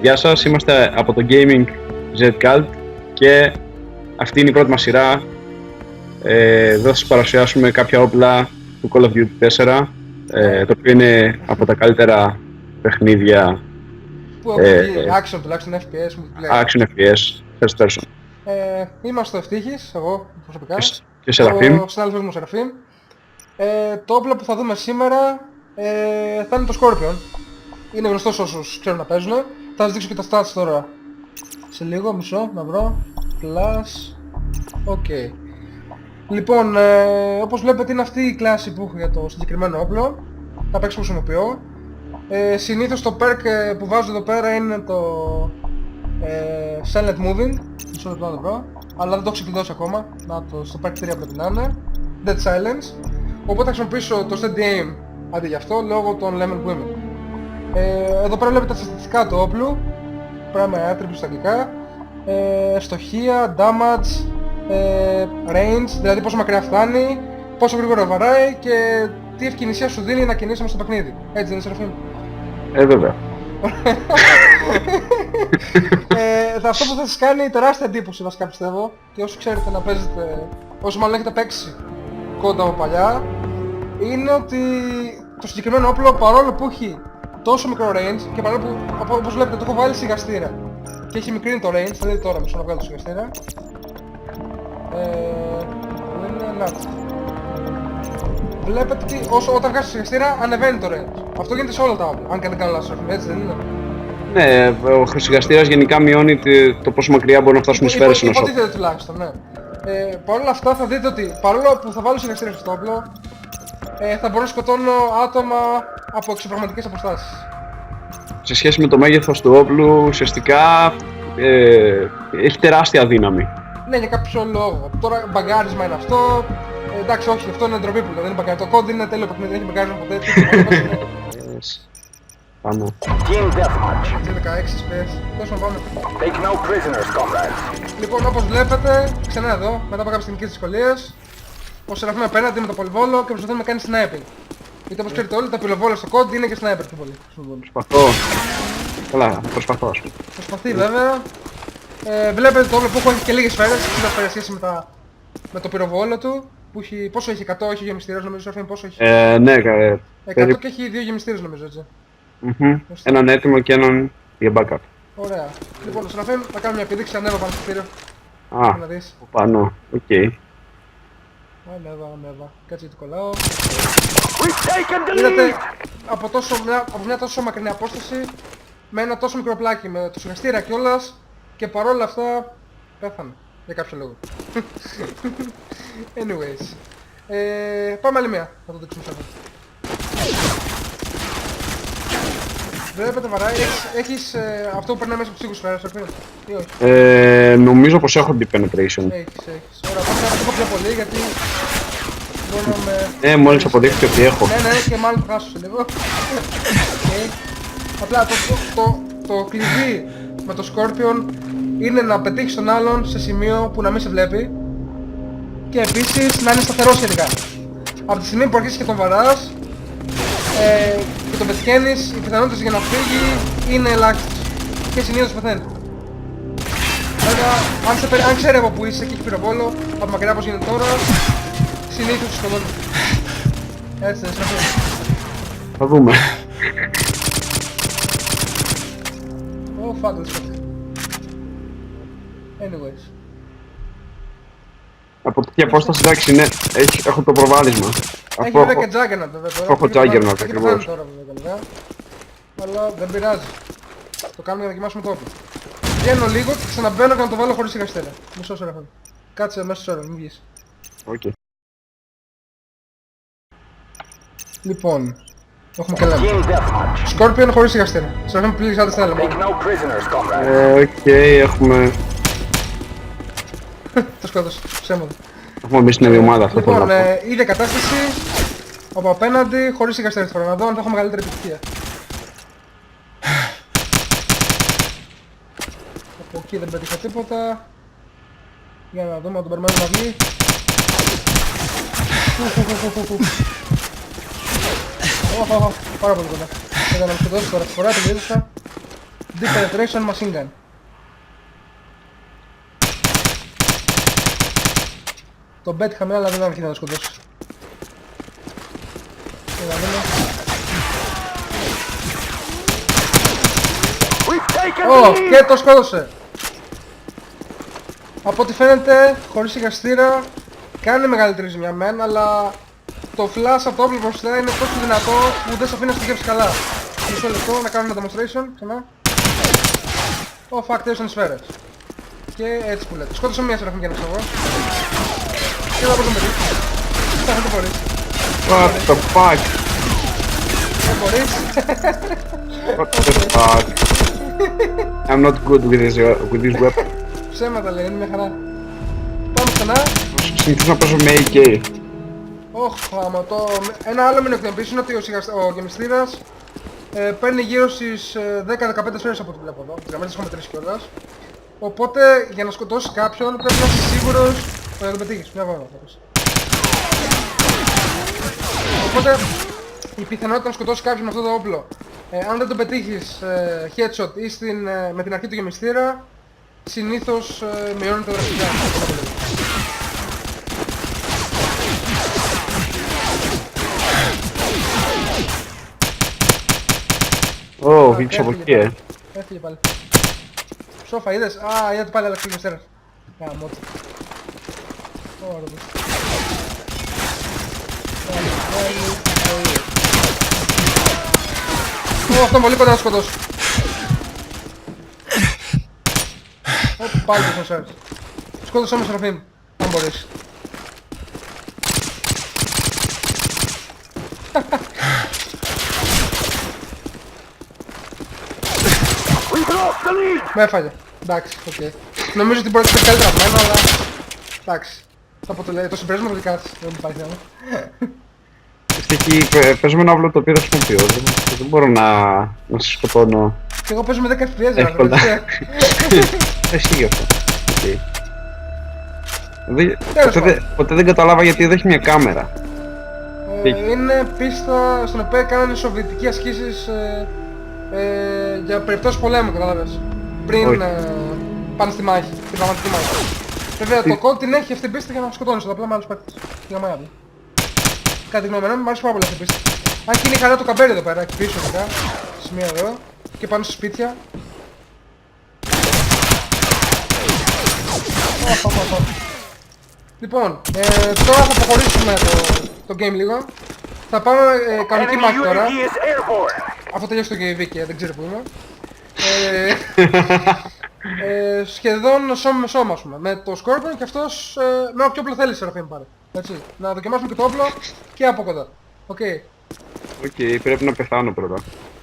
Γεια σας, είμαστε από το Gaming Z-Cult και αυτή είναι η πρώτη μας σειρά. Εδώ θα σας παρουσιάσουμε κάποια όπλα του Call of Duty 4, το οποίο είναι από τα καλύτερα παιχνίδια Που έχουν βγει action, τουλάχιστον FPS, multiplayer. action FPS, first person. Είμαστε ο Ευτύχης, εγώ προσωπικά. Και Σεραφείμ. Ο συνάδελφος μου Σεραφείμ. Το όπλο που θα δούμε σήμερα θα είναι το Scorpion. Είναι γνωστό σε όσους ξέρουν να παίζουν. Θα σας δείξω και τα stats τώρα. Σε λίγο, μισό, να βρω. Plus. Ok. Λοιπόν, όπως βλέπετε είναι αυτή η κλάση που έχω για το συγκεκριμένο όπλο. Τα παίξω που χρησιμοποιώ. Συνήθως το perk που βάζω εδώ πέρα είναι το Silent Moving. Μισό λεπτό να το βρω. Αλλά δεν το έχω ξεκλειδώσει ακόμα. Να το στο perk 3 πρέπει να είναι. Dead Silence. Οπότε θα χρησιμοποιήσω το Steady Aim αντί γι' αυτό, λόγω των level που είμαι. Εδώ πέρα βλέπετε τα στατιστικά του όπλου. Πράγμα attributes στα αγγλικά. Στοχεία, damage, range, δηλαδή πόσο μακριά φτάνει, πόσο γρήγορα βαράει και τι ευκαινησία σου δίνει να κινείσαι μες στο παιχνίδι. Έτσι δεν είναι, Σεραφείμ? Βέβαια. Αυτό που θα σας κάνει τεράστια εντύπωση βασικά πιστεύω, και όσοι ξέρετε να παίζετε, όσοι μάλλον έχετε παίξει κόντα από παλιά, είναι ότι το συγκεκριμένο όπλο, παρόλο που έχει τόσο μικρό range και παρόλο που όπως βλέπετε το έχω βάλει σιγαστήρα και έχει μικρύνει το range, θα δείτε τώρα μισό να βγάλω το σιγαστήρα. Είναι να. Βλέπετε ότι όταν βγάζει το σιγαστήρα ανεβαίνει το range. Αυτό γίνεται σε όλα τα όπλα, αν και δεν κάνω λάθος, έτσι δεν είναι? Ναι, ο χρησιγαστήρας γενικά μειώνει το πόσο μακριά μπορούν να φτάσουν οι σφαίρες ενός όπλου. Υποτίθεται τουλάχιστον, ναι. Παρ' όλα αυτά θα δείτε ότι παρόλο που θα βάλω σιγαστήρα στο όπλο, θα μπορώ να σκοτώνω άτομα από εξωπραγματικές αποστάσεις. Σε σχέση με το μέγεθος του όπλου, ουσιαστικά έχει τεράστια δύναμη. Ναι, για κάποιο λόγο. Τώρα μπαγκάρισμα είναι αυτό. Εντάξει, όχι, αυτό είναι ντροπή που δεν είναι μπαγκάρισμα. Το κόντι είναι τέλειο παιχνίδι, δεν έχει μπαγκάρισμα ποτέ. Πάμε. G16 SPS. Τόσο να πάμε. Λοιπόν, όπως βλέπετε, ξανά εδώ, μετά από κάποιες τεχνικές δυσκολίες, ο Σεραφείμ απέναντι με το πολυβόλο και προσπαθεί να κάνει sniping. Γιατί όπως ξέρετε όλοι, τα πυλοβόλα στο κόντι είναι και sniper πιο πολύ. Προσπαθώ. Καλά, προσπαθώ ας πούμε. Προσπαθεί βέβαια. Βλέπετε το όπλο που έχω έχει και λίγες σφαίρες, 60 σφαίρες σχέση με το πυροβόλο του. Που έχει, πόσο έχει, 100 έχει γεμιστήρες νομίζω, Σεραφείμ, πόσο έχει? Ναι, 100 και έχει 2 γεμιστήρες νομίζω, έτσι. Έναν έτοιμο και έναν για backup. Ωραία. Λοιπόν, Σεραφείμ, θα κάνω μια επίδειξη, ανέβα πάνω στο κτίριο. Να δεις. Πάνω, οκ. Ανέβα. Κάτσε γιατί κολλάω. Είδατε, από μια τόσο μακρινή απόσταση, με ένα τόσο μικρό πλάκι, με το σιγαστήρα κιόλας, και παρόλα αυτά πέθανε. Για κάποιο λόγο. Anyways. Πάμε άλλη μία, θα το δείξουμε σε αυτό. Βλέπετε βαράει, έχεις αυτό που περνάει μέσα από τους οίκους σφαίρες, ή όχι? Νομίζω πως έχω deep penetration. Έχεις. Ωραία, πάμε να το έχω πιο πολύ γιατί μπορώ να με... Ναι, μόλις αποδείχθηκε ότι έχω. Ναι, και μάλλον θα χάσω σε λίγο. Απλά το κλειδί με το Scorpion είναι να πετύχεις τον άλλον σε σημείο που να μην σε βλέπει και επίσης να είναι σταθερό σχετικά. Από τη στιγμή που αρχίσεις και τον βαράς και τον πετυχαίνεις, οι πιθανότητες για να φύγει είναι ελάχιστες και συνήθως πεθαίνει. Βέβαια, αν ξέρει από που είσαι και έχει πυροβόλο, από μακριά όπως γίνεται τώρα, συνήθως σου σκοτώνει. Έτσι δεν Σεραφείμ? Θα δούμε. Ω, φάντας. Anyways. Από τέτοια απόσταση εντάξει, ναι, έχω το προβάδισμα. Έχει βέβαια και Juggernaut βέβαια τώρα. Έχω Juggernaut ακριβώς. Τώρα βέβαια, αλλά δεν πειράζει. Το κάνουμε για να δοκιμάσουμε το όπλο. Βγαίνω λίγο και ξαναμπαίνω για να το βάλω χωρίς σιγαστήρα. Μισό Σεραφείμ. Κάτσε μέσα στις ώρες, μην βγεις. Οκ. Λοιπόν, έχουμε και λέμε. Scorpion χωρίς σιγαστήρα. Σεραφείμ, πλήγεις άντε στα έλεγα. Οκ, έχουμε... Το σκότωσε, ψέματα. Έχουμε μπει στην ίδια ομάδα αυτό το Λοιπόν, λάθο. ίδια κατάσταση από απέναντι, χωρίς σιγαστήρα τώρα. Να δω αν θα έχω μεγαλύτερη επιτυχία. Από εκεί δεν πέτυχα τίποτα. Για να δούμε αν τον περιμένουμε να βγει. Πάρα πολύ κοντά. Έκανα να με σκοτώσει τώρα, φορά την γύρισα. Deep penetration machine gun. Το bet χαμηλά, αλλά δεν άρχισε να το σκοτώσει. Έλα, και το σκότωσε. Από ό,τι φαίνεται, χωρίς ηγαστήρα, κάνει μεγαλύτερη ζημιά μεν, αλλά το flash από το όπλο μπροστά είναι τόσο δυνατό που δεν σε αφήνει να στοχεύσεις καλά. Μισό λεπτό να κάνω ένα demonstration, ξανά. Fuck, τέλειωσαν οι σφαίρες. Και έτσι που λέτε. Σκότωσα μία σεραφή για να ξέρω. Και εδώ πώς τον πετύχει. Δεν μπορείς. What the fuck? Δεν μπορείς. What the fuck? I'm not good with this weapon. Ψέματα λέει, είναι μια χαρά. Πάμε ξανά. Συνήθως να παίζω με AK. Άμα το... Ένα άλλο μηνύο επίσης είναι ότι ο γεμιστήρας παίρνει γύρω στις 10-15 σφαίρες από ό,τι βλέπω εδώ. Για μέσα έχουμε 3 κιόλας. Οπότε για να σκοτώσεις κάποιον πρέπει να είσαι σίγουρος ότι θα τον πετύχεις. Μια βόλα. Οπότε η πιθανότητα να σκοτώσεις κάποιον με αυτό το όπλο, αν δεν τον πετύχεις headshot ή με την αρχή του γεμιστήρα, συνήθως μειώνεται δραστικά. Ω, βγήκε από εκεί, Έφυγε πάλι. Σόφα, είδες. Α, είδατε πάλι άλλαξε ο γεμιστήρας. Μότσα. Ωραία. Αυτό είναι πολύ κοντά να σκοτώσω. Πάλι το σέρς. Σκότωσα με Σεραφείμ, αν μπορείς. Με έφαγε. Εντάξει, οκ. Νομίζω ότι μπορεί να είναι καλύτερα από μένα, αλλά... Εντάξει. Το συμπέρασμα το δικά της, δεν υπάρχει θέμα. Εκεί παίζω με ένα όπλο το οποίο δεν χρησιμοποιώ. Δεν μπορώ να σε σκοτώνω. Και εγώ παίζω με 10 FPS, εύκολα. Εσύ γι' αυτό. Ποτέ δεν κατάλαβα γιατί δεν έχει μια κάμερα. Είναι πίστα στην οποία κάνανε σοβιετικοί ασκήσεις για περιπτώσεις πολέμου, κατάλαβες. Πριν πάνε στη μάχη, στην πραγματική μάχη. Βέβαια το κόλ την έχει αυτή την πίστα για να σκοτώνεις απλά με άλλους παίκτες. Για μένα. Κάτι γνώμη μου αρέσει πάρα πολύ αυτή η πίστα. Αν και είναι χαρά το καμπέρι εδώ πέρα, εκεί πίσω ειδικά. Σημεία εδώ. Και πάνω στα σπίτια. Λοιπόν, τώρα θα προχωρήσουμε το game λίγο. Θα πάμε κανονική μάχη τώρα. Αυτό τελειώσει το UAV και δεν ξέρω που είμαι. Σχεδόν σώμα με σώμα, ας πούμε. Με το Scorpion και αυτός με όποιο όπλο θέλει Σεραφείμ πάρε. Έτσι. Να δοκιμάσουμε και το όπλο και από κοντά. Οκ. Πρέπει να πεθάνω πρώτα.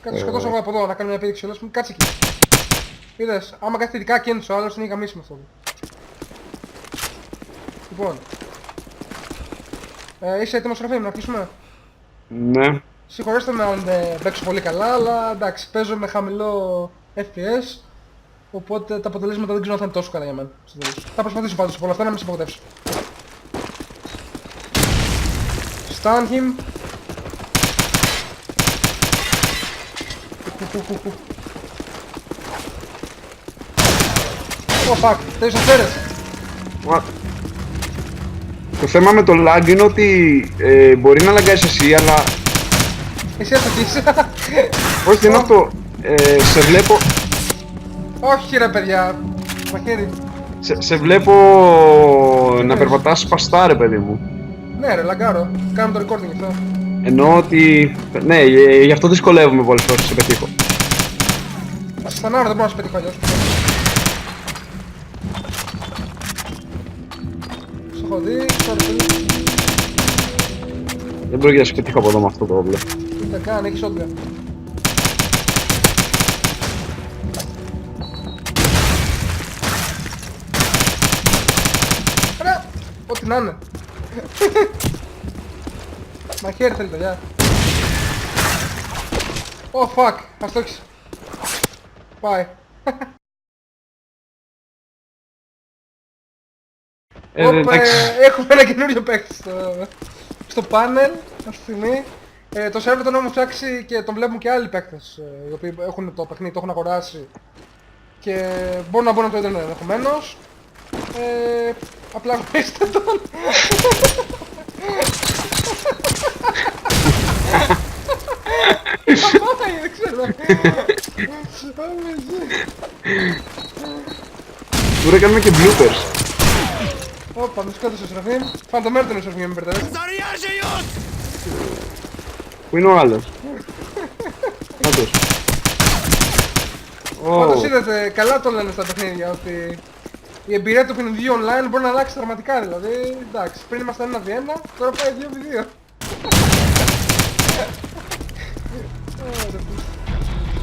Κάτσε σκοτώσω εγώ από εδώ να κάνω μια επίδειξη όλες μου. Κάτσε εκεί. Είδες, άμα κάθεται ειδικά κίνητος ο άλλος είναι γαμίσιμο αυτό. Λοιπόν. Είσαι έτοιμος Σεραφείμ να αρχίσουμε? Ναι. Συγχωρέστε με αν δεν παίξω πολύ καλά, αλλά εντάξει, παίζω με χαμηλό FPS. Οπότε τα αποτελέσματα δεν ξέρω αν θα είναι τόσο καλά για μένα. Θα προσπαθήσω πάντως από όλα αυτά να μην σε απογοητεύσω. Stun him. Oh fuck, τέλειωσαν σφαίρες. What? Το θέμα με το lag είναι ότι μπορεί να λαγκάεις εσύ, αλλά... Εσύ αστοχείς. Όχι, δεν είναι αυτό. Σε βλέπω... Όχι ρε παιδιά. Μαχαίρι. Σε βλέπω να περπατάς σπαστά ρε παιδί μου. Ναι ρε, λαγκάρω. Κάνουμε το recording αυτό. Εννοώ ότι... Ναι, γι' αυτό δυσκολεύομαι πολλές φορές να σε πετύχω. Θα σε στανάρω, δεν μπορώ να σε πετύχω αλλιώς. Σ' έχω δει, τώρα θέλει. Δεν μπορεί να σε πετύχω από εδώ με αυτό το όπλο. Τι θα κάνει, έχεις όντια. Ρε, ό,τι να είναι. Μαχαίρι θέλει παιδιά. Oh fuck, αστόχησε. Πάει. Εντάξει. Έχουμε ένα καινούριο παίκτη στο πάνελ αυτή τη στιγμή. Το server τον έχουμε φτιάξει και τον βλέπουν και άλλοι παίκτες οι οποίοι έχουν το παιχνίδι, το έχουν αγοράσει και μπορούν να μπουν από το ίντερνετ ενδεχομένως. Απλά γνωρίστε τον. Πάει, δεν ξέρω. Τώρα κάνουμε και bloopers. Όπα, με σκότωσε ο Σεραφείμ. Φαντομέρ τον Σεραφείμ, μην μπερδεύεις. Πού είναι ο άλλος? Άντως. Πάντως είδατε, καλά το λένε στα παιχνίδια ότι η εμπειρία του παιχνιδιού online μπορεί να αλλάξει δραματικά, δηλαδή εντάξει, πριν ήμασταν 1v1, τώρα πάει 2v2.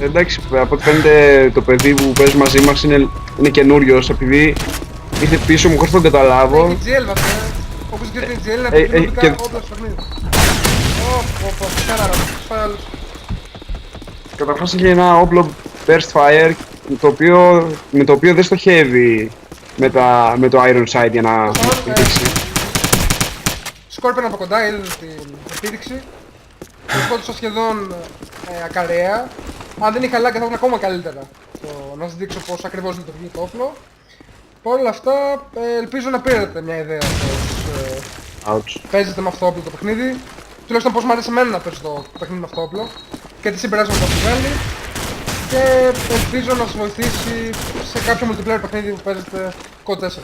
Εντάξει, από ό,τι φαίνεται το παιδί που παίζει μαζί μας είναι καινούριος, επειδή ήρθε πίσω μου χωρίς να τον καταλάβω. Έχει GL βαθιά, όπως και την GL είναι και- επικοινωνικά όπλα στο παιχνίδι. Ωπ, κάνα ρο, πάει άλλος. Καταρχάς είχε ένα όπλο burst fire με το οποίο δεν στοχεύει με το iron sight για να πηδήξει. Σκόρπιον από κοντά, είδε την επίδειξη. Το σκότωσα σχεδόν ακαρέα. Αν δεν είχα λάγκα θα ήταν ακόμα καλύτερα να σας δείξω πώς ακριβώς λειτουργεί το όπλο. Παρ' όλα αυτά, ελπίζω να πήρατε μια ιδέα πώς Ouch. παίζετε με αυτό το όπλο το παιχνίδι. Τουλάχιστον πώς μου αρέσει εμένα να παίζω το παιχνίδι με αυτό το όπλο και τι συμπεράσματα που βγάλει. Και ελπίζω να σας βοηθήσει σε κάποιο multiplayer παιχνίδι που παίζετε COD 4.